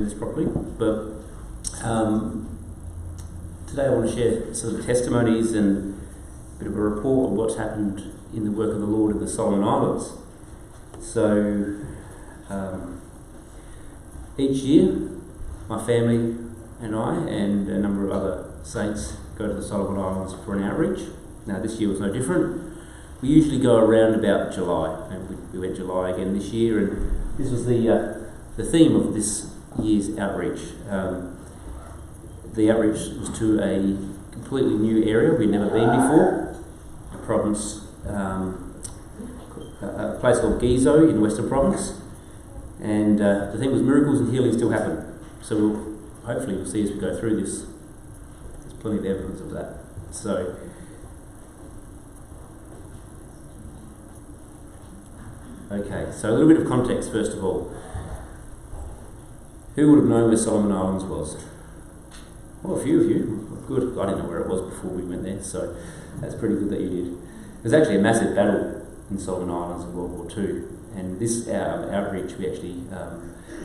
this properly, but today I want to share sort of testimonies and a bit of a report on what's happened in the work of the Lord in the Solomon Islands. So each year my family and I and a number of other saints go to the Solomon Islands for an outreach. Now this year was no different. We usually go around about July, and we went July again this year, and this was the theme of this year's outreach. The outreach was to a completely new area we'd never been before, a province, a place called Gizo in Western Province, and the thing was miracles and healing still happen. So hopefully we'll see as we go through this. There's plenty of evidence of that. So. Okay, so a little bit of context first of all. Who would have known where Solomon Islands was? Well, a few of you. Good. I didn't know where it was before we went there, so that's pretty good that you did. There's actually a massive battle in Solomon Islands in World War II, and this outreach we actually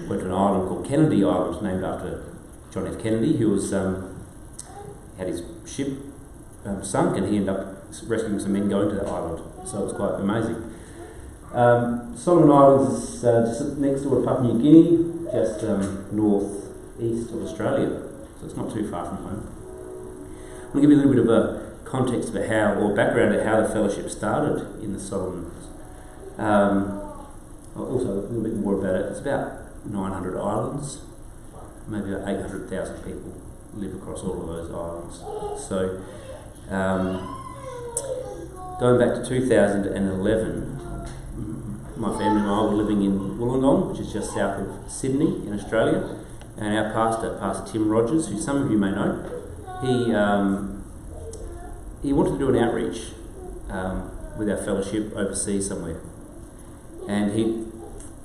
went to an island called Kennedy Island, named after John F. Kennedy, who was had his ship sunk, and he ended up rescuing some men going to that island. So it was quite amazing. Solomon Islands is just next door to Papua New Guinea, just north-east of Australia, so it's not too far from home. I'm going to give you a little bit of a context of how, or background of how the fellowship started in the Solomons. Also a little bit more about it. It's about 900 islands, maybe about 800,000 people live across all of those islands. So going back to 2011, my family and I were living in Wollongong, which is just south of Sydney in Australia, and our pastor, Pastor Tim Rogers, who some of you may know, he wanted to do an outreach with our fellowship overseas somewhere, and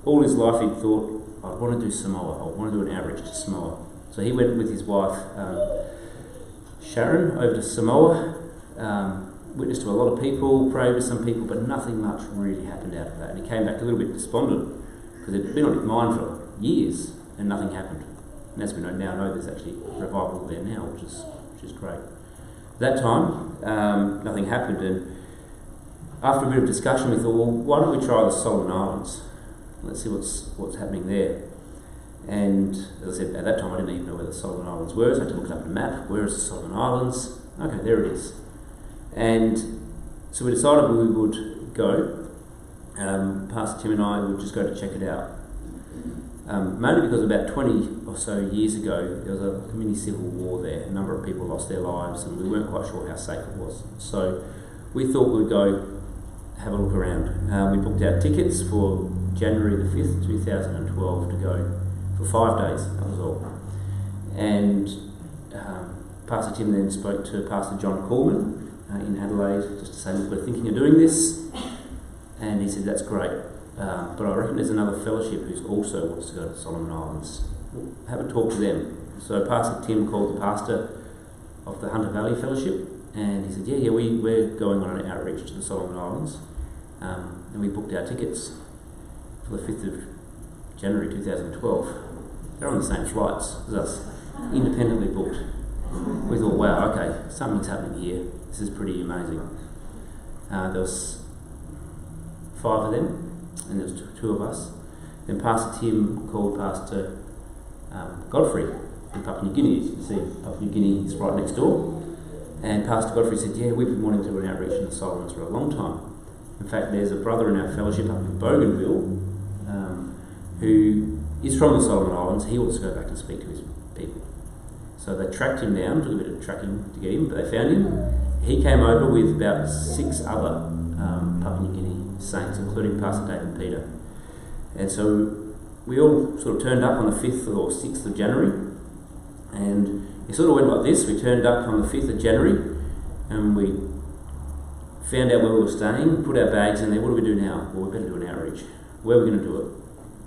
all his life he'd thought, I want to do Samoa, I want to do an outreach to Samoa. So he went with his wife Sharon over to Samoa, witnessed to a lot of people, prayed with some people, but nothing much really happened out of that. And he came back a little bit despondent because it had been on his mind for years and nothing happened. And as we now know, there's actually revival there now, which is great. At that time, nothing happened, and after a bit of discussion, we thought, well, why don't we try the Solomon Islands? Let's see what's happening there. And as I said, at that time, I didn't even know where the Solomon Islands were, so I had to look it up on a map. Where is the Solomon Islands? Okay, there it is. And so we decided we would go. Pastor Tim and I would just go to check it out. Mainly because about 20 or so years ago, there was a mini civil war there. A number of people lost their lives, and we weren't quite sure how safe it was. So we thought we'd go have a look around. We booked our tickets for January the 5th, 2012 to go for 5 days, that was all. And Pastor Tim then spoke to Pastor John Coleman in Adelaide, just to say, look, we're thinking of doing this, and he said, that's great, but I reckon there's another fellowship who also wants to go to the Solomon Islands. We'll have a talk to them. So Pastor Tim called the pastor of the Hunter Valley Fellowship, and he said, yeah, we're going on an outreach to the Solomon Islands, and we booked our tickets for the 5th of January 2012. They're on the same flights as us, independently booked. We thought, wow, okay, something's happening here. This is pretty amazing. There was 5 of them, and there was 2 of us. Then Pastor Tim called Pastor Godfrey in Papua New Guinea. As you can see, Papua New Guinea is right next door. And Pastor Godfrey said, yeah, we've been wanting to do an outreach in the Solomons for a long time. In fact, there's a brother in our fellowship up in Bougainville who is from the Solomon Islands. He wants to go back and speak to his people. So they tracked him down, took a bit of tracking to get him, but they found him. He came over with about 6 other Papua New Guinea saints, including Pastor Dave and Peter. And so we all sort of turned up on the 5th or 6th of January, and it sort of went like this. We turned up on the 5th of January, and we found out where we were staying, put our bags in there. What do we do now? Well, we better do an outreach. Where are we going to do it?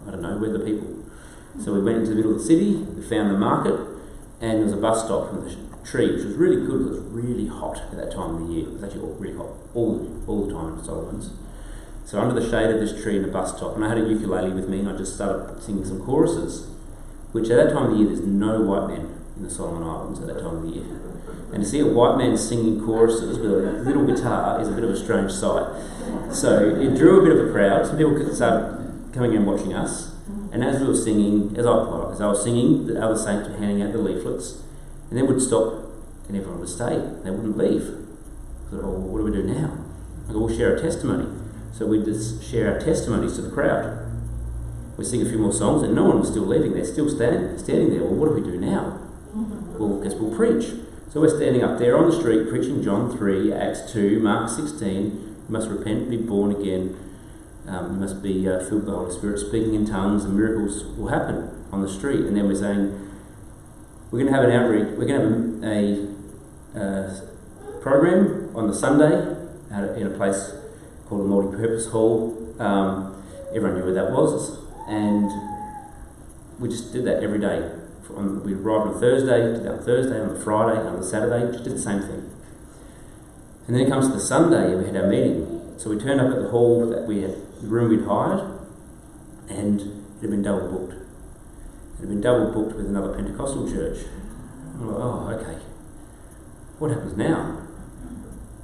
I don't know, we're the people. So we went into the middle of the city, we found the market, and there was a bus stop in the tree, which was really good. It was really hot at that time of the year. It was actually really hot all the time in Solomons. So under the shade of this tree in the bus stop, and I had a ukulele with me, and I just started singing some choruses. which at that time of the year there's no white men in the Solomon Islands at that time of the year. And to see a white man singing choruses with a little guitar is a bit of a strange sight. So it drew a bit of a crowd. Some people started coming and watching us. And as we were singing, as I was singing, the other saints were handing out the leaflets, and then we'd stop and everyone would stay. They wouldn't leave. I thought, well, what do we do now? I go, we'll share a testimony. So we'd just share our testimonies to the crowd. We'd sing a few more songs and no one was still leaving. They're still standing there. Well, what do we do now? Well, I guess we'll preach. So we're standing up there on the street preaching John 3, Acts 2, Mark 16. You must repent, be born again. You must be filled with the Holy Spirit, speaking in tongues, and miracles will happen on the street. And then we're saying, we're going to have an outreach, we're going to have a program on the Sunday in a place called a multi-purpose hall. Everyone knew where that was. And we just did that every day. We arrived on Thursday, did that on Thursday, on the Friday, on the Saturday, just did the same thing. And then it comes to the Sunday and we had our meeting. So we turned up at the hall that we had, the room we'd hired, and it had been double booked. It had been double booked with another Pentecostal church. I'm like, oh, okay. What happens now?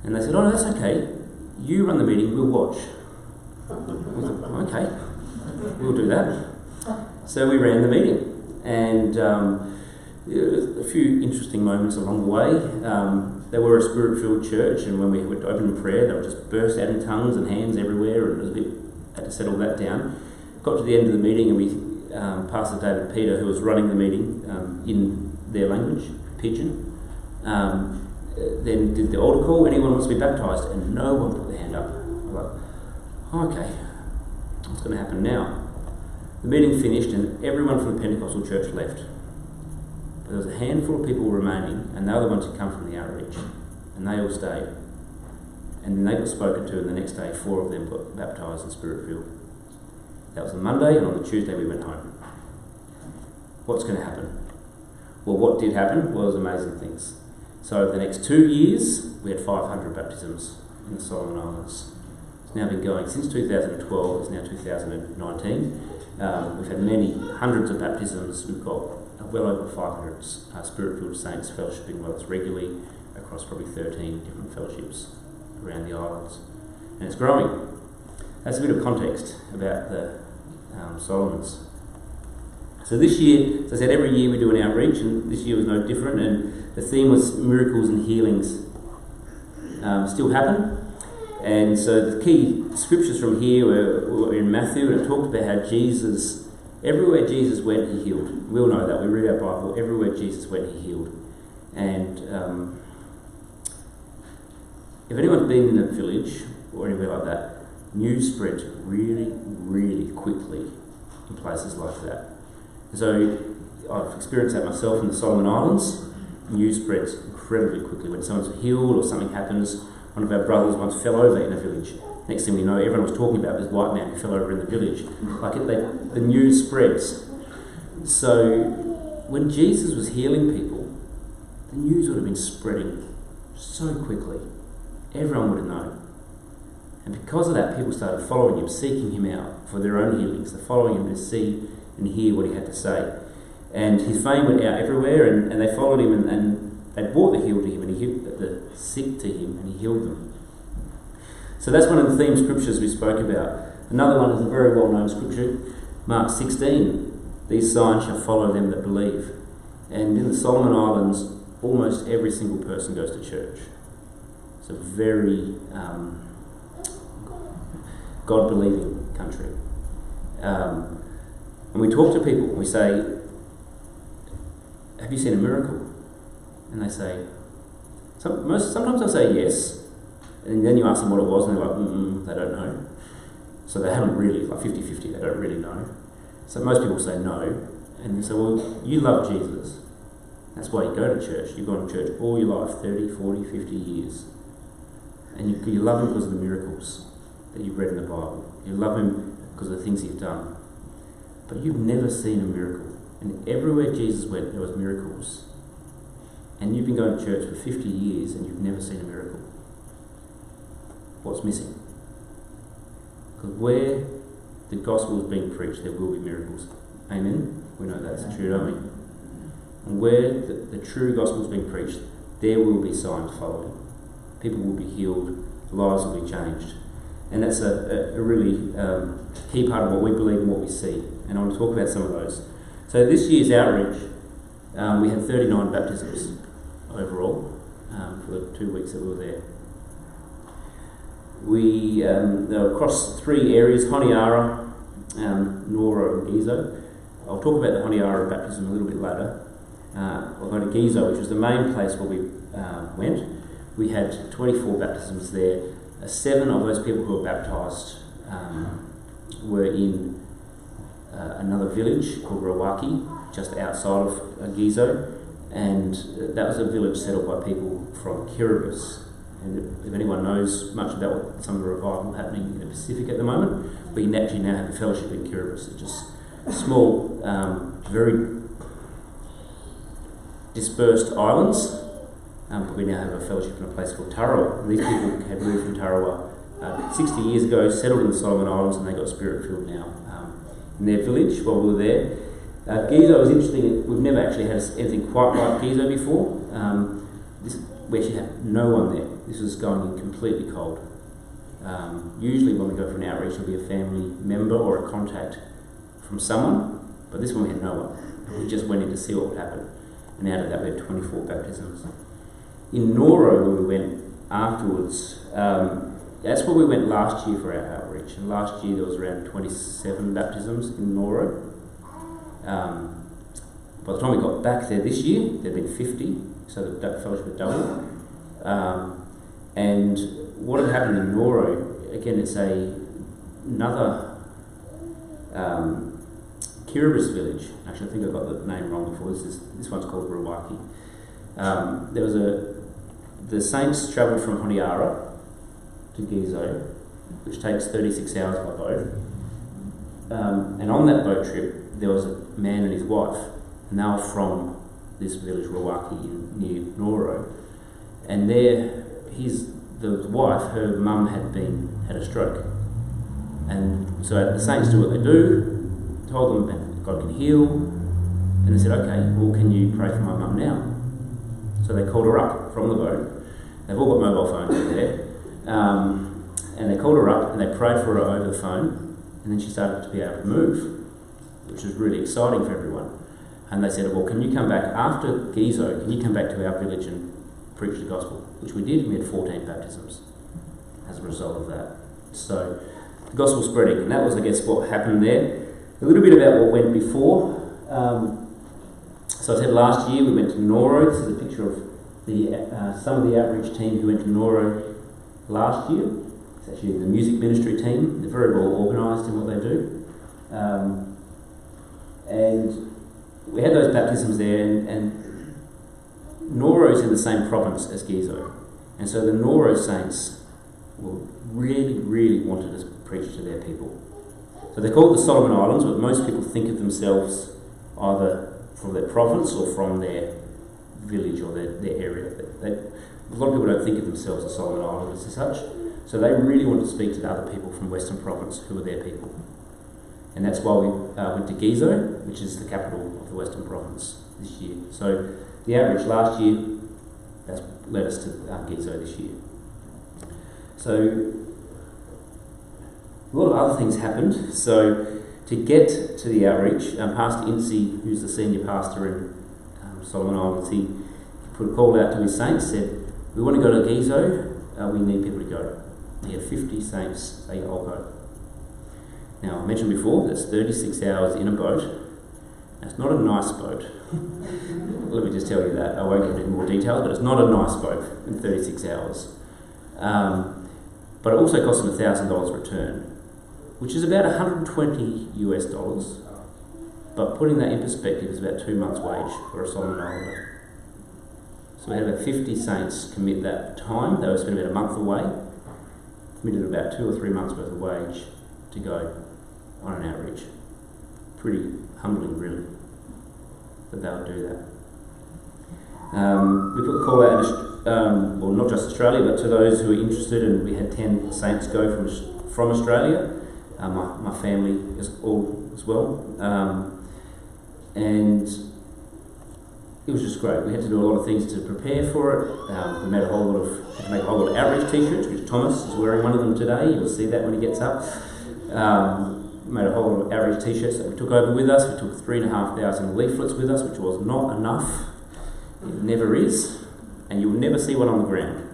And they said, oh, no, that's okay. You run the meeting, we'll watch. I thought, okay, we'll do that. So we ran the meeting. And a few interesting moments along the way. They were a spirit-filled church, and when we would open in prayer, they would just burst out in tongues and hands everywhere, and it was a bit, had to settle that down. Got to the end of the meeting, and we, Pastor David Peter, who was running the meeting in their language, Pidgin, then did the altar call. Anyone wants to be baptised, and no one put their hand up. I'm like, oh, okay, what's going to happen now? The meeting finished and everyone from the Pentecostal church left. But there was a handful of people remaining, and they were the ones who come from the outreach, and they all stayed. And then they got spoken to, and the next day 4 of them got baptised and spirit-filled. That was the Monday, and on the Tuesday we went home. What's going to happen? Well, what did happen was amazing things. So over the next 2 years, we had 500 baptisms in the Solomon Islands. It's now been going since 2012, it's now 2019. We've had many hundreds of baptisms. We've got well over 500 spirit-filled saints fellowshipping with us regularly across probably 13 different fellowships around the islands. And it's growing. That's a bit of context about the Solomons. So this year, as I said, every year we do an outreach, and this year was no different, and the theme was miracles and healings still happen. And so the key scriptures from here were in Matthew, and it talked about how Jesus, everywhere Jesus went, he healed. We all know that. We read our Bible. Everywhere Jesus went, he healed. And if anyone's been in a village or anywhere like that, news spreads really, really quickly in places like that. So I've experienced that myself in the Solomon Islands. News spreads incredibly quickly. When someone's healed or something happens, one of our brothers once fell over in a village. Next thing we know, everyone was talking about this white man who fell over in the village. The news spreads. So when Jesus was healing people, the news would have been spreading so quickly. Everyone would have known. And because of that, people started following him, seeking him out for their own healings. They're following him to see and hear what he had to say. And his fame went out everywhere, and they followed him, and they brought the healed to him, and he healed the sick to him, and he healed them. So that's one of the theme scriptures we spoke about. Another one is a very well-known scripture, Mark 16. These signs shall follow them that believe. And in the Solomon Islands, almost every single person goes to church. It's a very God-believing country. And we talk to people, we say, have you seen a miracle? And they say, sometimes they'll say yes, and then you ask them what it was, and they're like, they don't know. So they haven't really, like 50-50, they don't really know. So most people say no, and you say, well, you love Jesus. That's why you go to church. You've gone to church all your life, 30, 40, 50 years. And you love him because of the miracles that you've read in the Bible. You love him because of the things he's done. But you've never seen a miracle. And everywhere Jesus went, there was miracles. And you've been going to church for 50 years and you've never seen a miracle. What's missing? Because where the gospel is being preached, there will be miracles. Amen? We know that's true, don't we? And where the true gospel is being preached, there will be signs following. People will be healed, lives will be changed. And that's a really key part of what we believe and what we see. And I want to talk about some of those. So this year's outreach, we had 39 baptisms overall for the 2 weeks that we were there. We they were across 3 areas: Honiara, Noro and Gizo. I'll talk about the Honiara baptism a little bit later. We'll go to Gizo, which was the main place where we went. We had 24 baptisms there. 7 of those people who were baptised were in another village called Rawaki, just outside of Gizo, and that was a village settled by people from Kiribati. And if anyone knows much about some of the revival happening in the Pacific at the moment, we actually now have a fellowship in Kiribati. It's just small, very dispersed islands, but we now have a fellowship in a place called Tarawa. And these people had moved from Tarawa 60 years ago, settled in the Solomon Islands, and they got spirit-filled now in their village while we were there. Gizo was interesting. We've never actually had anything quite like Gizo before. We actually had no one there. This was going in completely cold. Usually when we go for an outreach, there'll be a family member or a contact from someone, but this one we had no one. We just went in to see what would happen. And out of that we had 24 baptisms. In Noro, where we went afterwards, that's where we went last year for our outreach. And last year there was around 27 baptisms in Noro. By the time we got back there this year, there'd been 50, so the fellowship had doubled. And what had happened in Noro, again, it's another Kiribati village. Actually, I think I got the name wrong before. This one's called Rawaki. The saints travelled from Honiara to Gizo, which takes 36 hours by boat. And on that boat trip, there was a man and his wife, and they were from this village Rawaki near Noro. And there, the wife, her mum had a stroke. And so the saints do what they do, told them that God can heal, and they said, okay, well, can you pray for my mum now? So they called her up from the boat. They've all got mobile phones over there. And they called her up and they prayed for her over the phone, and then she started to be able to move, which was really exciting for everyone. And they said, well, can you come back after Gizo, can you come back to our village and preach the gospel? Which we did. We had 14 baptisms as a result of that. So the gospel spreading, and that was, I guess, what happened there. A little bit about what went before. So I said last year we went to Noro. This is a picture of some of the outreach team who went to Noro last year. It's actually the music ministry team. They're very well organised in what they do. And we had those baptisms there, and Noro is in the same province as Gizo. And so the Noro saints really wanted to preach to their people. So they're called the Solomon Islands, but most people think of themselves either from their province or from their village or their area. A lot of people don't think of themselves as Solomon Islanders as such. So they really wanted to speak to other people from Western Province who were their people. And that's why we went to Gizo, which is the capital of the Western Province this year. So the outreach last year, that's led us to Gizo this year. So a lot of other things happened. So to get to the outreach, Pastor Incy, who's the senior pastor in Solomon Islands, he put a call out to his saints, said, we want to go to Gizo, we need people to go. He had 50 saints say, I'll go. Now, I mentioned before, that's 36 hours in a boat. Now, it's not a nice boat. Let me just tell you that. I won't get into more detail, but it's not a nice boat in 36 hours. But it also cost them $1,000 return, which is about $120 US. But putting that in perspective is about 2 months' wage for a Solomon Islander. So we had about 50 saints commit that time. They were spending about a month away, committed about 2 or 3 months' worth of wage to go on an outreach. Pretty humbling, really, that they would do that. We put the call out, well, not just Australia, but to those who are interested, and we had 10 saints go from Australia. My family is all as well. and it was just great. We had to do a lot of things to prepare for it. We made had to make a whole lot of outreach t-shirts, which Thomas is wearing one of them today. You'll see that when he gets up. Made a whole lot of outreach t-shirts that we took over with us. We took 3,500 leaflets with us, which was not enough. It never is, and you'll never see one on the ground.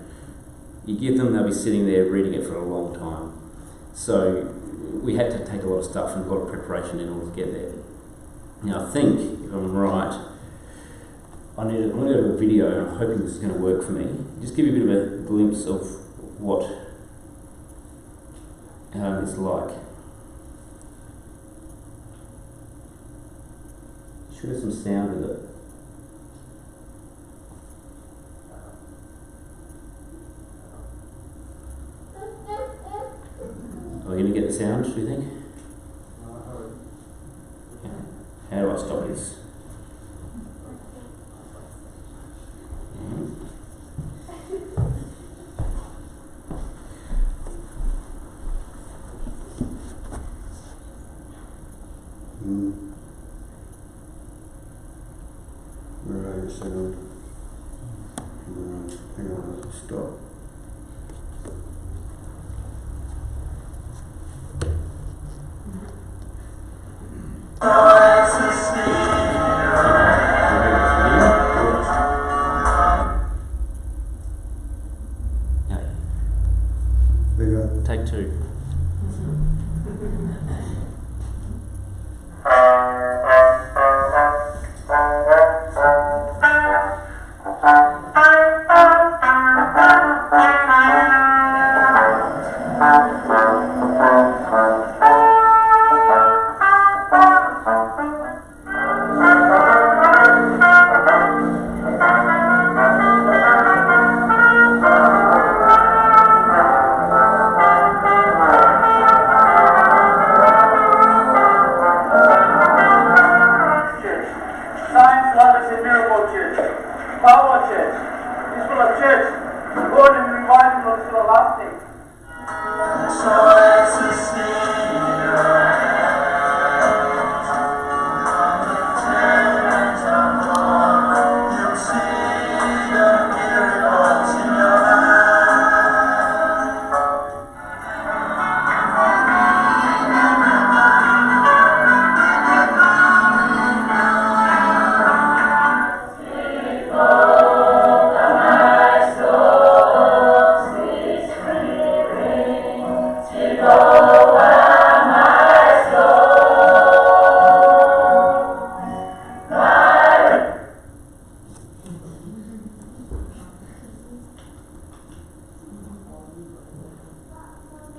You give them, they'll be sitting there reading it for a long time. So we had to take a lot of stuff and a lot of preparation in order to get there. Now I think, if I'm right, I'm going to go to a video, and I'm hoping this is going to work for me. Just give you a bit of a glimpse of what it's like. Should have some sound with it. Are we going to get the sound, do you think? How do I stop this? Right, sound. Hang on, stop. Take two.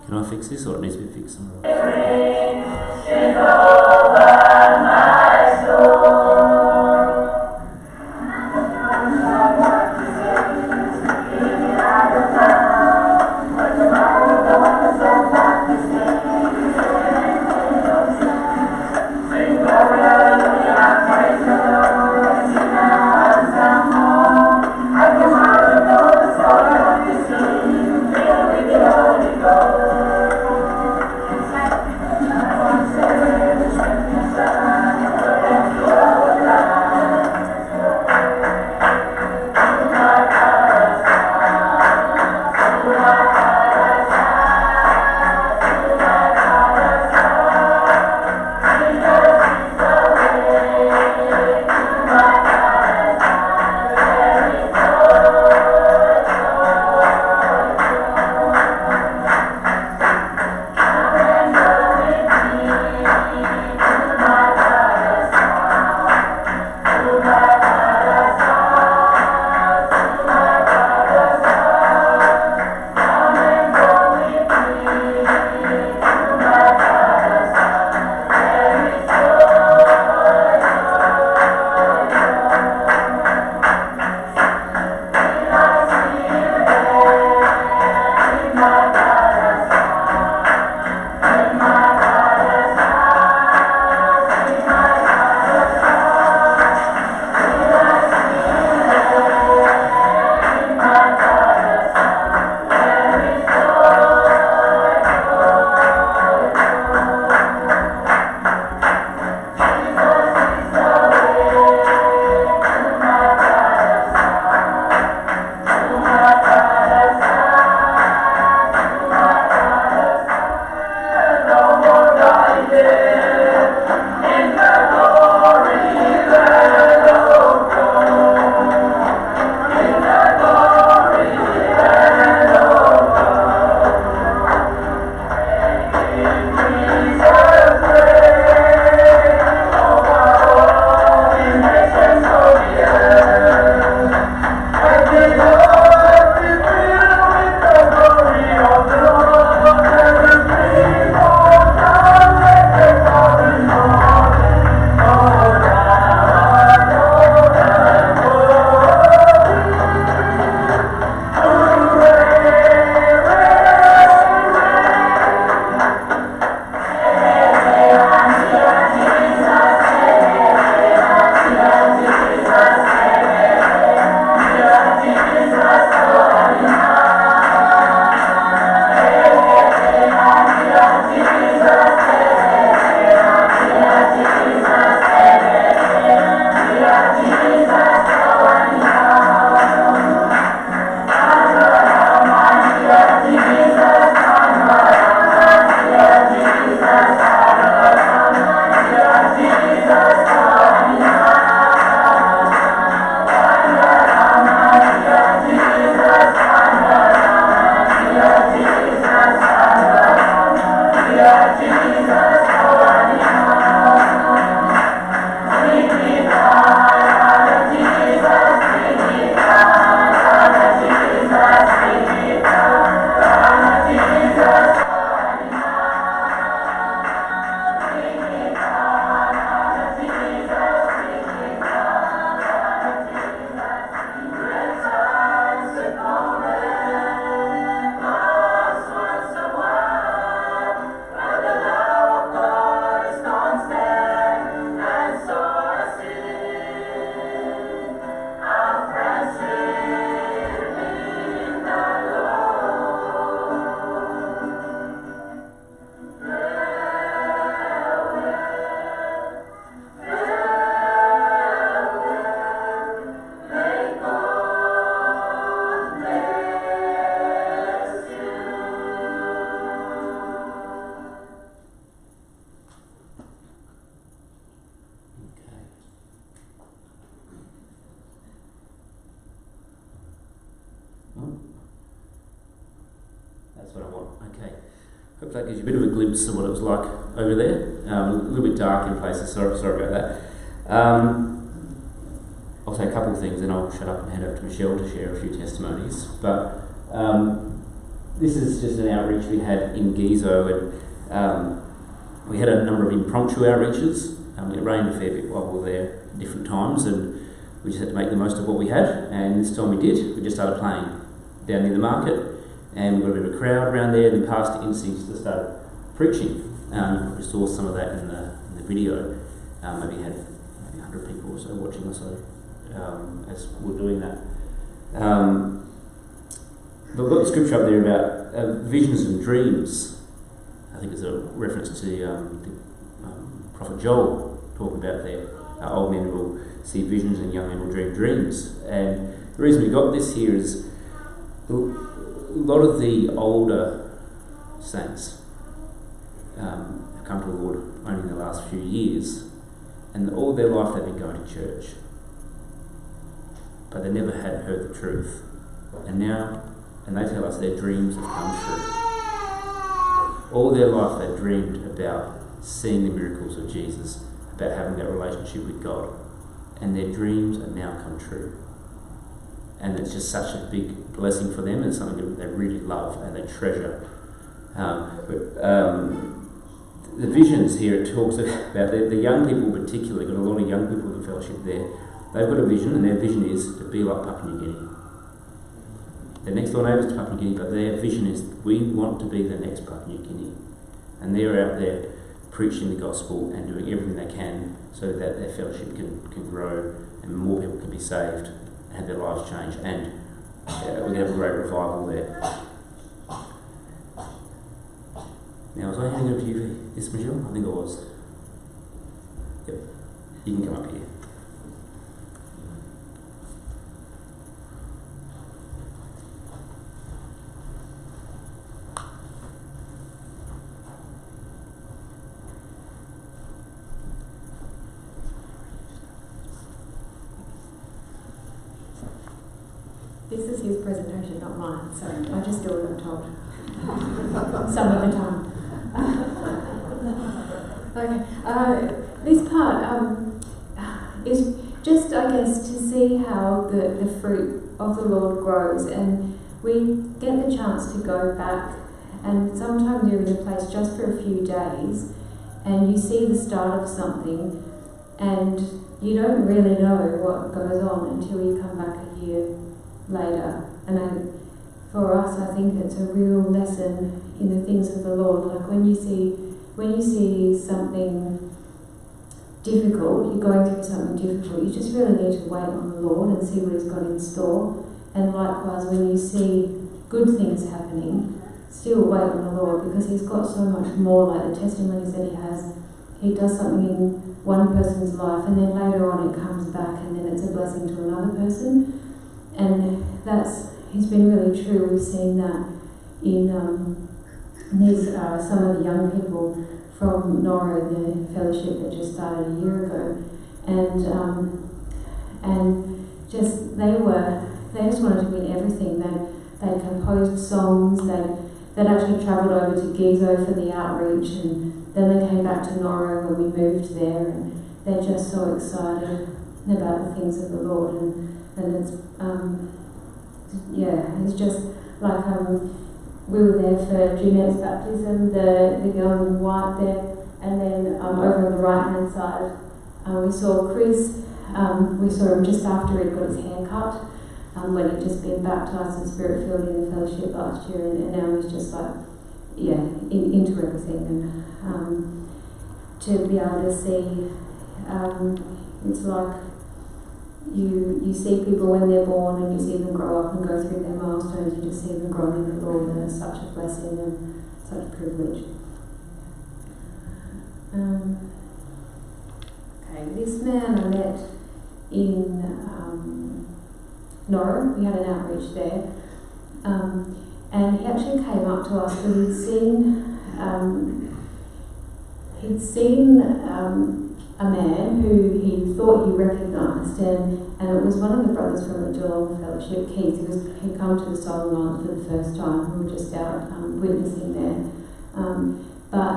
Can I fix this, or it needs to be fixed somewhere? what I want. Okay. Hope that gives you a bit of a glimpse of what it was like over there. A little bit dark in places, sorry about that. I'll say a couple of things and I'll shut up and hand over to Michelle to share a few testimonies. But this is just an outreach we had in Gizo, and we had a number of impromptu outreaches. It rained a fair bit while we were there at different times, and we just had to make the most of what we had, and this time we did. We just started playing down near the market, and we got a bit of a crowd around there, and Pastor Instincts just started preaching. We saw some of that in the video. Maybe had 100 people or so watching or so as we're doing that. We've got the scripture up there about visions and dreams. I think it's a reference to the Prophet Joel talking about there. Old men will see visions and young men will dream dreams. And the reason we got this here is a lot of the older saints have come to the Lord only in the last few years, and all their life they've been going to church, but they never had heard the truth. And they tell us their dreams have come true. All their life they dreamed about seeing the miracles of Jesus, about having that relationship with God, and their dreams have now come true. And it's just such a big blessing for them, and something that they really love and they treasure. The visions here, it talks about the young people in particular. Got a lot of young people in the fellowship there. They've got a vision, and their vision is to be like Papua New Guinea. Their next door neighbours to Papua New Guinea, but their vision is we want to be the next Papua New Guinea. And they're out there preaching the gospel and doing everything they can so that their fellowship can grow and more people can be saved and have their lives changed. And we're going to have a great revival there. Now, was I handing over to you for this, Michelle? I think I was. Yep. You can come up here. This is his presentation, not mine, so I just do what I'm told. Some of the time. Okay, this part is just, I guess, to see how the fruit of the Lord grows, and we get the chance to go back, and sometimes you're in a place just for a few days, and you see the start of something, and you don't really know what goes on until you come back a year later. And for us, I think it's a real lesson in the things of the Lord. Like when you see something difficult, you're going through something difficult, you just really need to wait on the Lord and see what He's got in store. And likewise, when you see good things happening, still wait on the Lord, because He's got so much more, like the testimonies that He has. He does something in one person's life, and then later on it comes back, and then it's a blessing to another person. And it's been really true. We've seen that in some of the young people from Noro, the fellowship that just started a year ago, and just they just wanted to win everything. They composed songs. They'd actually travelled over to Gizo for the outreach, and then they came back to Noro when we moved there, and they're just so excited about the things of the Lord, and it's it's just like we were there for Jeanette's baptism, the girl in white there, and then over on the right hand side we saw Chris. We saw him just after he'd got his hair cut, when he'd just been baptised and spirit filled in the fellowship last year, and now he's just like into everything, and to be able to see it's like you see people when they're born, and you see them grow up and go through their milestones. You just see them growing in the Lord, and it's such a blessing and such a privilege. This man I met in Noro. We had an outreach there, and he actually came up to us because he'd seen a man who he thought he recognised, and it was one of the brothers from the Geelong Fellowship, Keith. He'd come to the Solomon Islands for the first time. We were just out witnessing there. But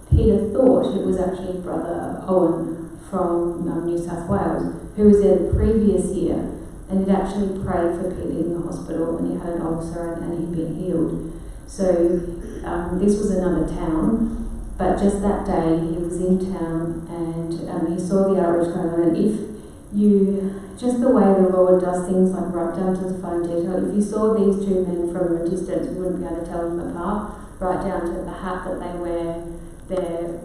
Peter thought it was actually Brother Owen from New South Wales, who was there the previous year, and he'd actually prayed for Peter in the hospital, and he had an ulcer and he'd been healed. So this was another town. But just that day, he was in town and he saw the outreach going on. And if you, just the way the Lord does things, like right down to the fine detail, if you saw these two men from a distance, you wouldn't be able to tell them apart, right down to the hat that they wear, their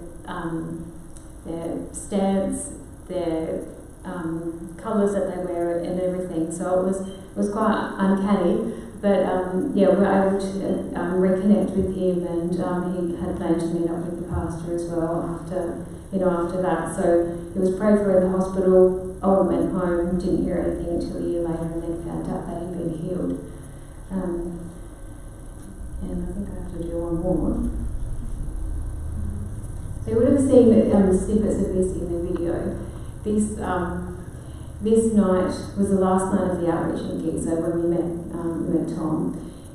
stance, their colours that they wear, and everything. So it was quite uncanny. But we were able to reconnect with him, and he had planned to meet up with the pastor as well after that. So he was prayed for in the hospital. Owen went home, didn't hear anything until a year later, and then found out that he'd been healed. And I think I have to do one more. So you would have seen snippets of this in the video. This night was the last night of the outreach in Giza when we met Tom.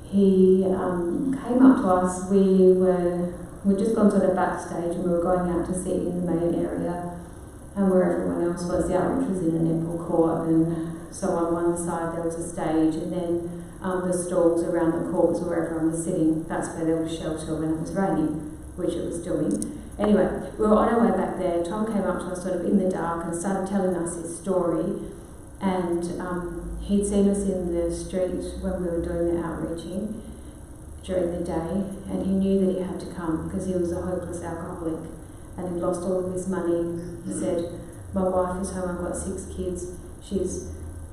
He came up to us. We'd just gone sort of backstage, and we were going out to sit in the main area, and where everyone else was. The outreach was in a netball court, and so on one side there was a stage, and then the stalls around the court was where everyone was sitting. That's where there was shelter when it was raining, which it was doing. Anyway, we were on our way back there. Tom came up to us sort of in the dark and started telling us his story. And he'd seen us in the street when we were doing the outreaching during the day, and he knew that he had to come because he was a hopeless alcoholic and he'd lost all of his money. He said, "My wife is home, I've got 6 kids, she's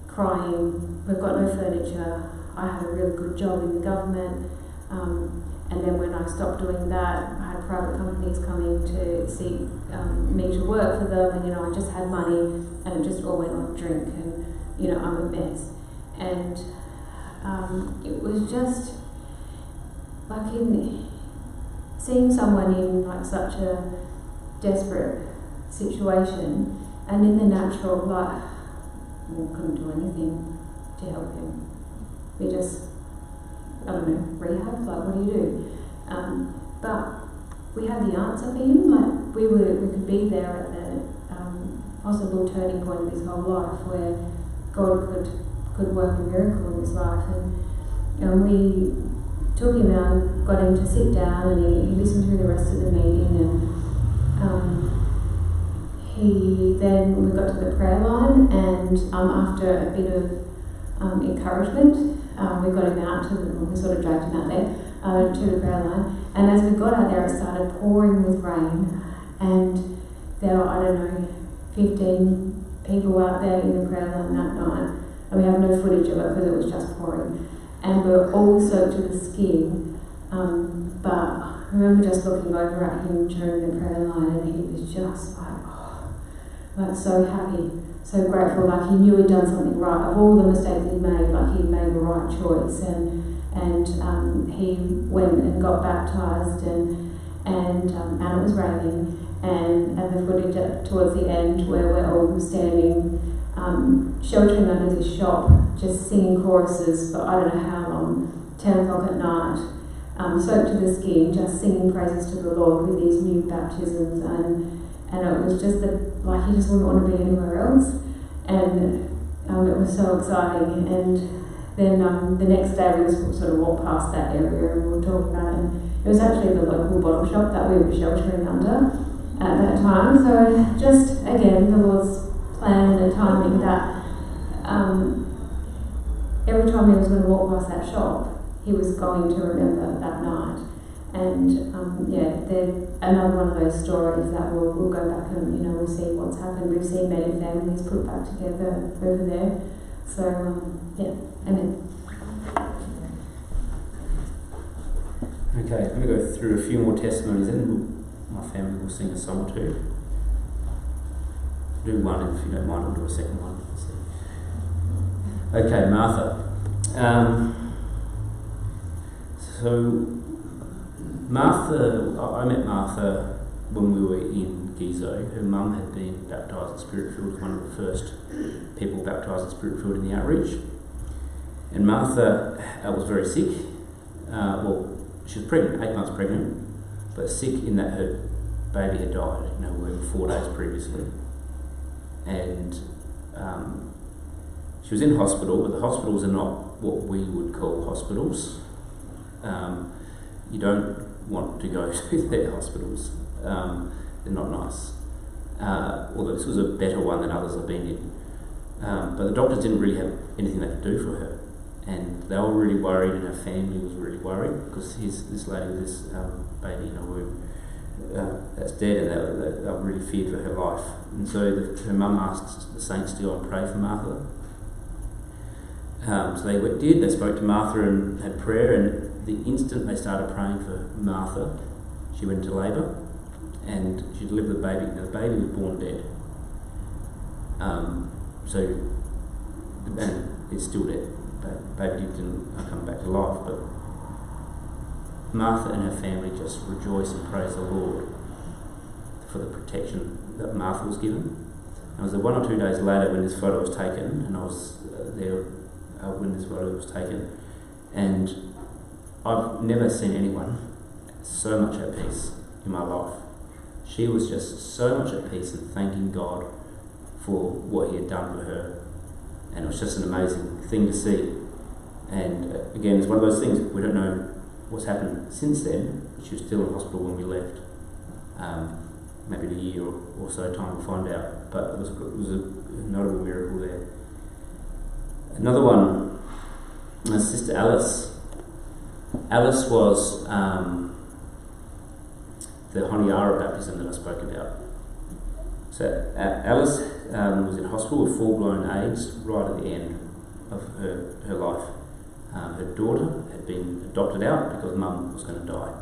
crying, we've got no furniture, I had a really good job in the government, and then when I stopped doing that, I had private companies coming to seek me to work for them, and I just had money, and it just all went on drink, and I'm a mess." And it was just like seeing someone in like such a desperate situation, and in the natural, couldn't do anything to help him. We just, rehab, what do you do? But we had the answer for him. We could be there at the possible turning point of his whole life, where God could work a miracle in his life. And we took him out, got him to sit down, and he listened to the rest of the meeting. And then we got to the prayer line, and after a bit of encouragement, we got him out we sort of dragged him out there to the prayer line. And as we got out there, it started pouring with rain, and there were, 15 people out there in the prayer line that night. And we have no footage of it because it was just pouring. And we were all soaked to the skin. But I remember just looking over at him during the prayer line, and he was just so happy, so grateful, he knew he'd done something right. Of all the mistakes he'd made, he'd made the right choice, and he went and got baptised, and it was raining, and the footage towards the end where we're all standing, sheltering under this shop, just singing choruses for I don't know how long, 10 o'clock at night, soaked to the skin, just singing praises to the Lord with these new baptisms, and it was just he just wouldn't want to be anywhere else, and it was so exciting. And then the next day we just sort of walked past that area and we were talking about it, and it was actually the local bottle shop that we were sheltering under at that time. So just again, the Lord's plan and timing that every time he was going to walk past that shop, he was going to remember that night. And they're another one of those stories that we'll go back and we'll see what's happened. We've seen many families put back together over there. So amen. Okay, I'm going to go through a few more testimonies, and my family will sing a song or two. Do one, if you don't mind. We'll do a second one. Okay, Martha. So Martha, I met Martha when we were in Gizo, her mum had been baptised in Spirit-filled, one of the first people baptised in Spirit-filled in the outreach. And Martha was very sick. She was pregnant, 8 months pregnant, but sick in that her baby had died in her womb 4 days previously. And she was in hospital, but the hospitals are not what we would call hospitals. You don't want to go to their hospitals. They're not nice. Although this was a better one than others I've been in. But the doctors didn't really have anything they could do for her. And they were really worried, and her family was really worried, because this lady with this baby in her womb that's dead, and they were really feared for her life. And so her mum asked the saints to go and pray for Martha. So they did. They spoke to Martha and had prayer, and the instant they started praying for Martha, she went into labour, and she delivered the baby. Now, the baby was born dead. And it's still dead. The baby didn't come back to life, but Martha and her family just rejoice and praise the Lord for the protection that Martha was given. And it was 1 or 2 days later when this photo was taken, and I was there when this photo was taken, and I've never seen anyone so much at peace in my life. She was just so much at peace and thanking God for what He had done for her, and it was just an amazing thing to see. And again, it's one of those things, we don't know what's happened since then, but she was still in hospital when we left. Maybe in a year or so time we'll find out, but it was a notable miracle there. Another one, my sister Alice. Alice was the Honiara baptism that I spoke about. So Alice was in hospital with full-blown AIDS right at the end of her life. Her daughter had been adopted out because mum was going to die.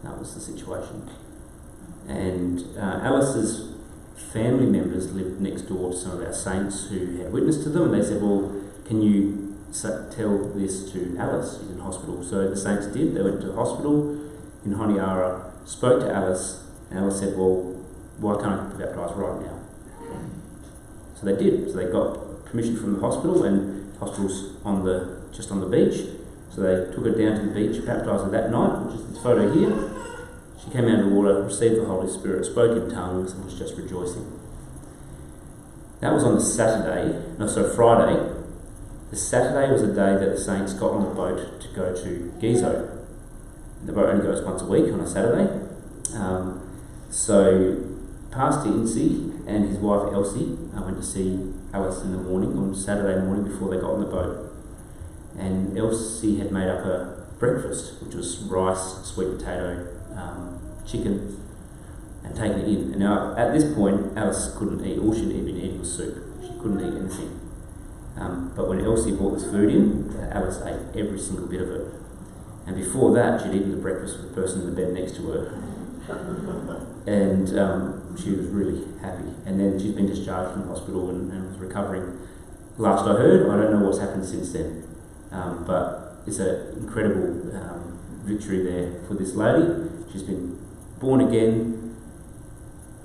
That was the situation. And Alice's family members lived next door to some of our saints who had witnessed to them, and they said, well, can you tell this to Alice? She's in hospital. So the saints did. They went to the hospital in Honiara, spoke to Alice, and Alice said, well, why can't I be baptised right now? So they did. So they got permission from the hospital, and the hospital's just on the beach. So they took her down to the beach, baptised her that night, which is this photo here. She came out of the water, received the Holy Spirit, spoke in tongues, and was just rejoicing. That was on the Friday. The Saturday was the day that the saints got on the boat to go to Gizo. The boat only goes once a week on a Saturday. So Pastor Incy and his wife Elsie went to see Alice in the morning, on Saturday morning before they got on the boat. And Elsie had made up a breakfast, which was rice, sweet potato, chicken, and taken it in. And now, at this point, Alice couldn't eat. All she'd been eating was soup. She couldn't eat anything. But when Elsie brought this food in, Alice ate every single bit of it. And before that, she'd eaten the breakfast with the person in the bed next to her. And she was really happy. And then she's been discharged from the hospital and was recovering. Last I heard, I don't know what's happened since then. But it's an incredible victory there for this lady. She's been born again.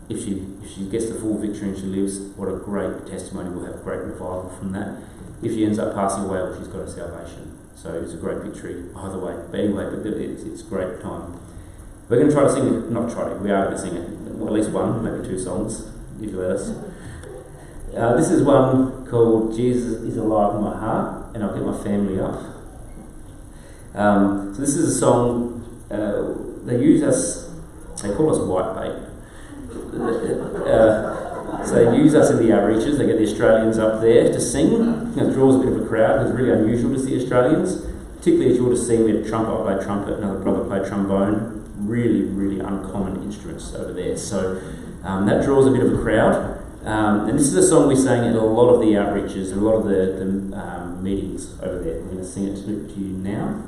If she gets the full victory and she lives, what a great testimony. We'll have great revival from that. If she ends up passing away, well, she's got a salvation. So it's a great victory either way. But anyway, it's a great time. We're going to try to sing it. Not try to. We are going to sing it. Well, at least one, maybe 2 songs, if you let us. This is one called Jesus is Alive in My Heart, and I'll get my family up. So this is a song, they call us white bait. So they use us in the outreaches. They get the Australians up there to sing. It draws a bit of a crowd. It's really unusual to see Australians, particularly as you would have seen. We had trumpet, I played trumpet, another brother played trombone. Really, really uncommon instruments over there. So that draws a bit of a crowd. And this is a song we sang at a lot of the outreaches, a lot of the meetings over there. I'm going to sing it to you now.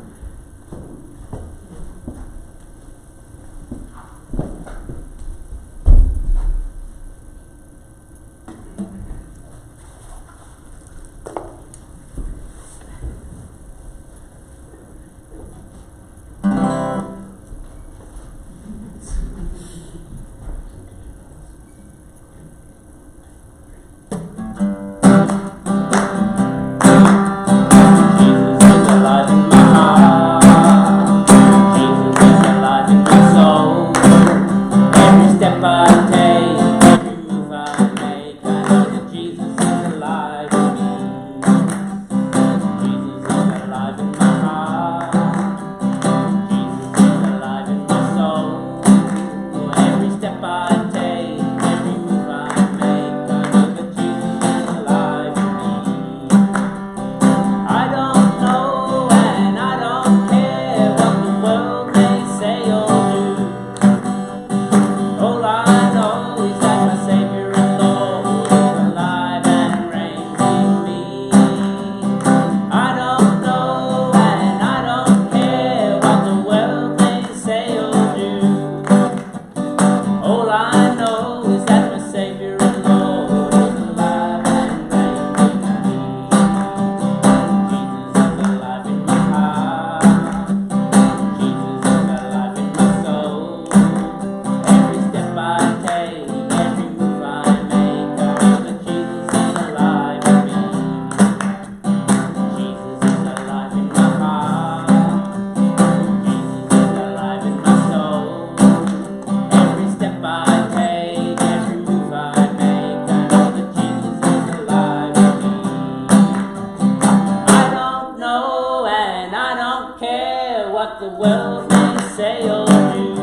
what the world may say or do.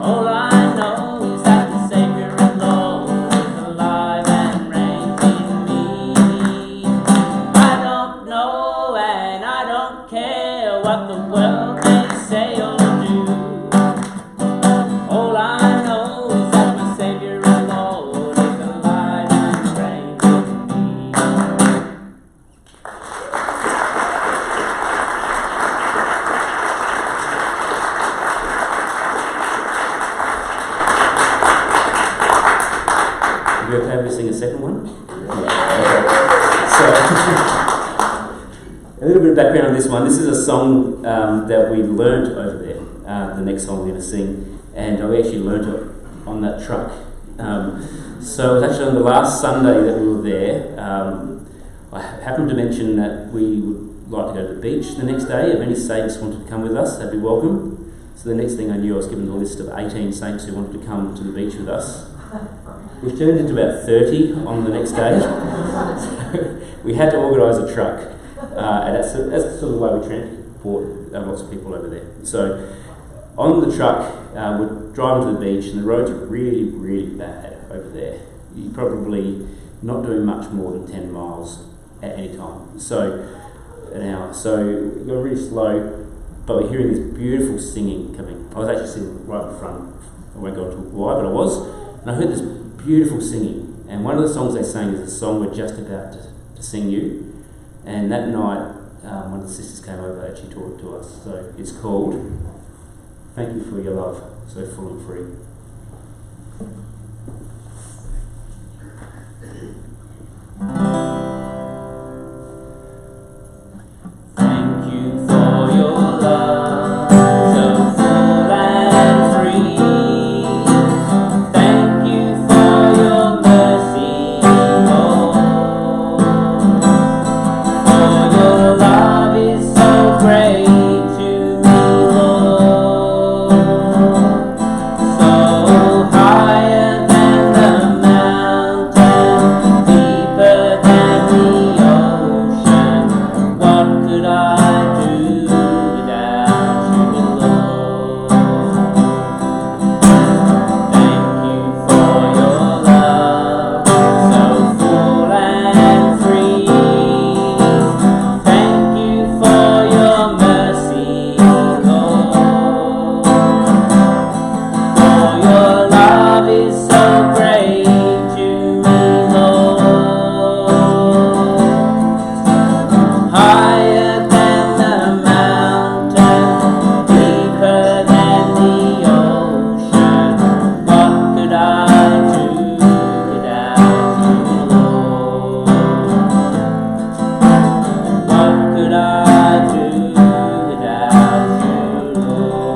All I know is that the Saviour and Lord is alive and reigns in me. I don't know and I don't care what the world may say or do. All I know is that my Saviour and Lord is alive and reigns in me. Are you okay if we sing a second one? So, a little bit of background on this one. This is a song that we learnt over there. The next song we're going to sing, and we actually learnt it on that truck. So it was actually on the last Sunday that we were there. I happened to mention that we would like to go to the beach the next day. If any saints wanted to come with us, they'd be welcome. So the next thing I knew, I was given a list of 18 saints who wanted to come to the beach with us. We've turned into about 30 on the next day. So we had to organise a truck, and that's sort of the way we transport lots of people over there. So on the truck, we're driving to the beach, and the roads are really, really bad over there. You're probably not doing much more than 10 miles at any time, so an hour. So we go really slow, but we're hearing this beautiful singing coming. I was actually sitting right in front. I won't go into why, but I was. And I heard this beautiful singing. And one of the songs they sang is the song we're just about to sing you. And that night, one of the sisters came over and actually taught it to us. So it's called Thank You for Your Love, So Full and Free. Thank you for your love, so full and free. Thank you for your mercy, Lord. For your love is so great to me, Lord. So higher than the mountain, deeper than the ocean. What could I do without you, Lord? Thank you for your love, so full and free. Thank you for your mercy, Lord. For your love is so great to me, Lord. Higher than the mountain, deeper than the ocean. What could I do without you, Lord? What could I do without you, Lord?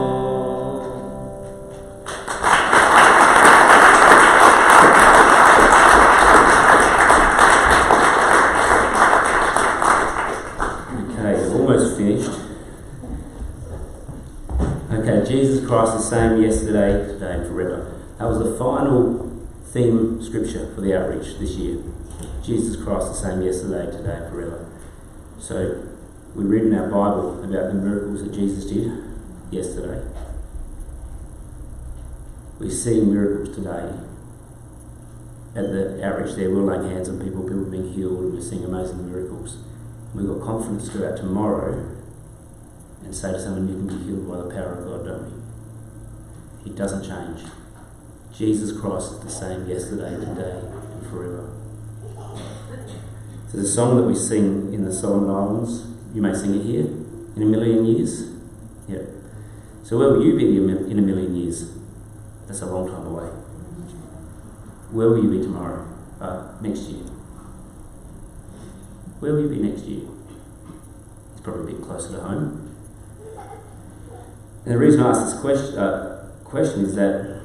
Okay, almost finished. Okay, Jesus Christ the same yesterday, today and forever. That was the final theme scripture for the outreach this year. Jesus Christ the same yesterday, today and forever. So we read in our Bible about the miracles that Jesus did yesterday. We see miracles today. At the outreach there, we're laying hands on people are being healed, and we're seeing amazing miracles. We've got confidence to go out tomorrow and say to someone, you can be healed by the power of God, don't we? He doesn't change. Jesus Christ is the same yesterday, today and forever. So the song that we sing in the Solomon Islands, you may sing it here, in a million years. Yeah. So where will you be in a million years? That's a long time away. Where will you be tomorrow? Next year? Where will you be next year? It's probably a bit closer to home. And the reason I ask this question is that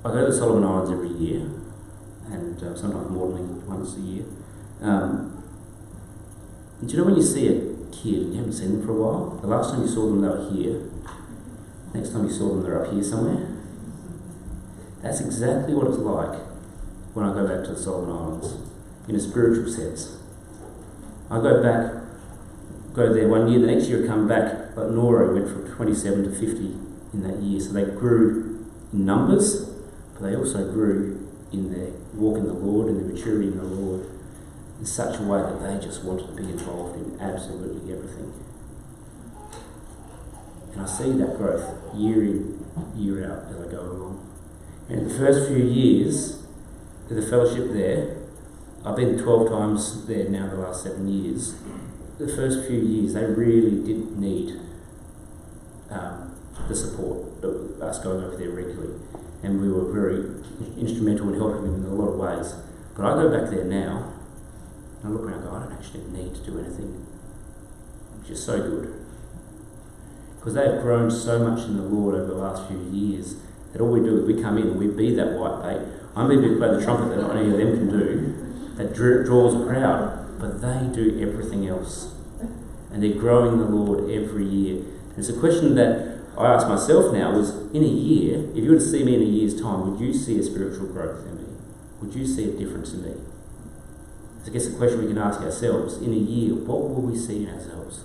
I go to the Solomon Islands every year, and sometimes more than once a year. And do you know when you see a kid and you haven't seen them for a while? The last time you saw them, they were here. Next time you saw them, they're up here somewhere. That's exactly what it's like when I go back to the Solomon Islands, in a spiritual sense. I go back go there one year, the next year I come back, like Nora went from 27 to 50 in that year. So they grew in numbers, but they also grew in their walk in the Lord and their maturity in the Lord in such a way that they just wanted to be involved in absolutely everything. And I see that growth year in, year out as I go along. And the first few years of the fellowship there, I've been 12 times there now the last 7 years. The first few years, they really didn't need the support of us going over there regularly. And we were very instrumental in helping them in a lot of ways. But I go back there now, and I look around and go, I don't actually need to do anything. Which is so good. Because they have grown so much in the Lord over the last few years that all we do is we come in and we be that white bait. I'm able to play the trumpet that not any of them can do, that draws a crowd, but they do everything else. And they're growing the Lord every year. And it's a question that I ask myself now is, in a year, if you were to see me in a year's time, would you see a spiritual growth in me? Would you see a difference in me? So I guess the question we can ask ourselves, in a year, what will we see in ourselves?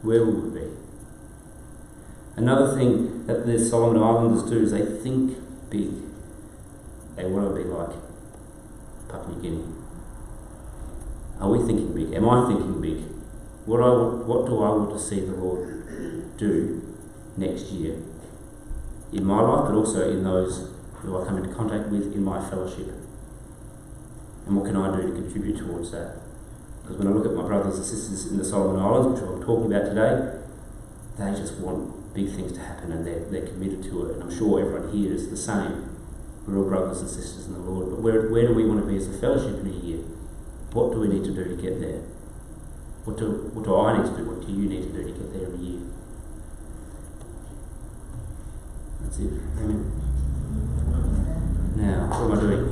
Where will we be? Another thing that the Solomon Islanders do is they think big. They want to be like Papua New Guinea. Are we thinking big? Am I thinking big? What do I want to see the Lord do next year in my life, but also in those who I come into contact with in my fellowship? And what can I do to contribute towards that? Because when I look at my brothers and sisters in the Solomon Islands, which I'm talking about today, they just want big things to happen and they're committed to it. And I'm sure everyone here is the same. We're all brothers and sisters in the Lord. But where do we want to be as a fellowship in a year? What do we need to do to get there? What do I need to do? What do you need to do to get there in a year? That's it. Amen. Now, what am I doing?